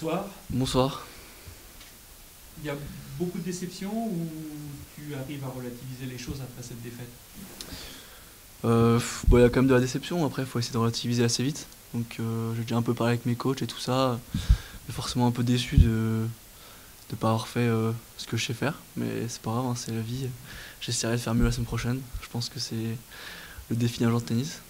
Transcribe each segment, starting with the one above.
Bonsoir. Bonsoir. Il y a beaucoup de déceptions ou tu arrives à relativiser les choses après cette défaite? Bon, il y a quand même de la déception, après il faut essayer de relativiser assez vite. Donc j'ai déjà un peu parlé avec mes coachs et tout ça. Je suis forcément un peu déçu de ne pas avoir fait ce que je sais faire, mais c'est pas grave, hein, c'est la vie. J'essaierai de faire mieux la semaine prochaine. Je pense que c'est le défi d'un joueur de tennis.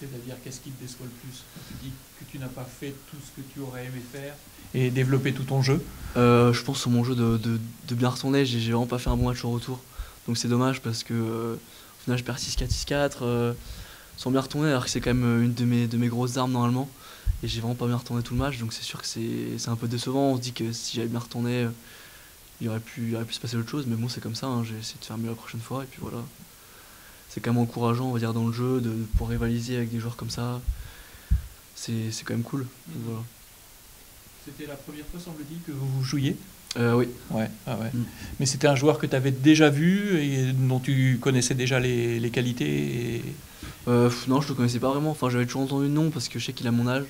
C'est-à-dire, qu'est-ce qui te déçoit le plus quand tu dis que tu n'as pas fait tout ce que tu aurais aimé faire et développer tout ton jeu? Je pense sur mon jeu de bien retourner, j'ai vraiment pas fait un bon match au retour. Donc c'est dommage parce que au final je perds 6-4, 6-4 sans bien retourner alors que c'est quand même une de mes grosses armes normalement. Et j'ai vraiment pas bien retourné tout le match, donc c'est sûr que c'est un peu décevant. On se dit que si j'avais bien retourné, il aurait pu se passer autre chose, mais bon c'est comme ça, hein, j'ai essayé de faire mieux la prochaine fois et puis voilà. C'est quand même encourageant on va dire dans le jeu de pouvoir rivaliser avec des joueurs comme ça. C'est quand même cool. Donc, voilà. C'était la première fois, semble-t-il, que vous jouiez? Oui. Ouais, ah ouais. Mm. Mais c'était un joueur que tu avais déjà vu et dont tu connaissais déjà les qualités Non, je le connaissais pas vraiment. Enfin, j'avais toujours entendu le nom parce que je sais qu'il a mon âge.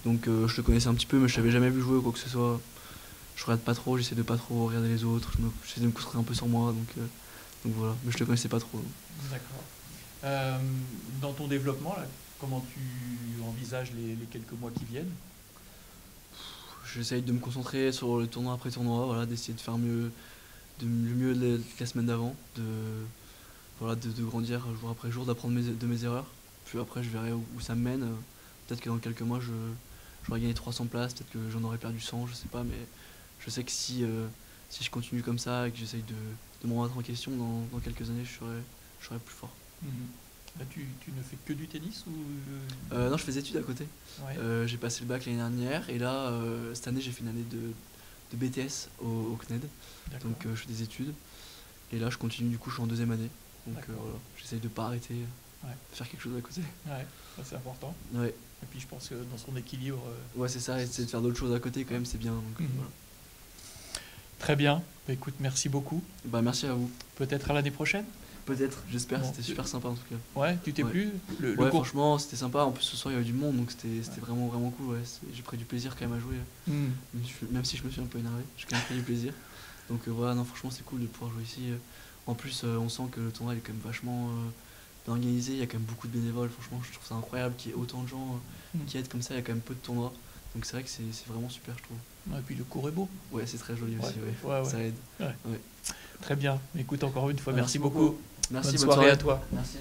Donc je le connaissais un petit peu, mais je l'avais jamais vu jouer ou quoi que ce soit. Je regarde pas trop, j'essaie de pas trop regarder les autres. J'essaie de me concentrer un peu sur moi, donc voilà. Mais je le connaissais pas trop. D'accord. Dans ton développement, là, comment tu envisages les quelques mois qui viennent? J'essaye de me concentrer sur le tournoi après tournoi, voilà, d'essayer de faire mieux, le mieux la semaine d'avant, voilà, de grandir jour après jour, d'apprendre de mes erreurs. Puis après, je verrai où ça me mène. Peut-être que dans quelques mois, j'aurai gagné 300 places, peut-être que j'en aurai perdu 100, je sais pas, mais je sais que si je continue comme ça et que j'essaye de me remettre en question, dans quelques années, je serai plus fort. Mhm. Là, tu ne fais que du tennis ou Non, je fais des études à côté. Ouais. J'ai passé le bac l'année dernière et là, cette année, j'ai fait une année de BTS au CNED. D'accord. Donc je fais des études et là, je continue, du coup, je suis en deuxième année. Donc D'accord. voilà, j'essaye de pas arrêter, Ouais. de faire quelque chose à côté. Ouais, ça c'est important. Ouais, Et puis je pense que dans son équilibre. ouais c'est ça, essayer de faire d'autres choses à côté quand même, c'est bien. Donc, Mhm. voilà. Très bien. Bah, écoute, merci beaucoup. Bah, merci à vous. Peut-être à l'année prochaine? Peut-être, j'espère, Bon. c'était super sympa en tout cas. Ouais, tu t'es Ouais. plu? Le Ouais, cours. franchement, c'était sympa. En plus, ce soir, il y avait du monde, donc c'était vraiment, vraiment cool. Ouais. J'ai pris du plaisir quand même à jouer. Mhm. Même si je me suis un peu énervé, j'ai quand même pris du plaisir. Donc voilà, non, franchement, c'est cool de pouvoir jouer ici. En plus, on sent que le tournoi il est quand même vachement bien organisé. Il y a quand même beaucoup de bénévoles. Franchement, je trouve ça incroyable qu'il y ait autant de gens Mhm. qui aident comme ça. Il y a quand même peu de tournois. Donc c'est vrai que c'est vraiment super, je trouve. Et puis le cours est beau. Ouais, c'est très joli aussi. Ouais, Ouais. ouais, Ça ouais. aide. Ouais. Ouais. Écoute, encore une fois, Merci merci beaucoup. Merci, Bonne bonne soirée à toi. Merci.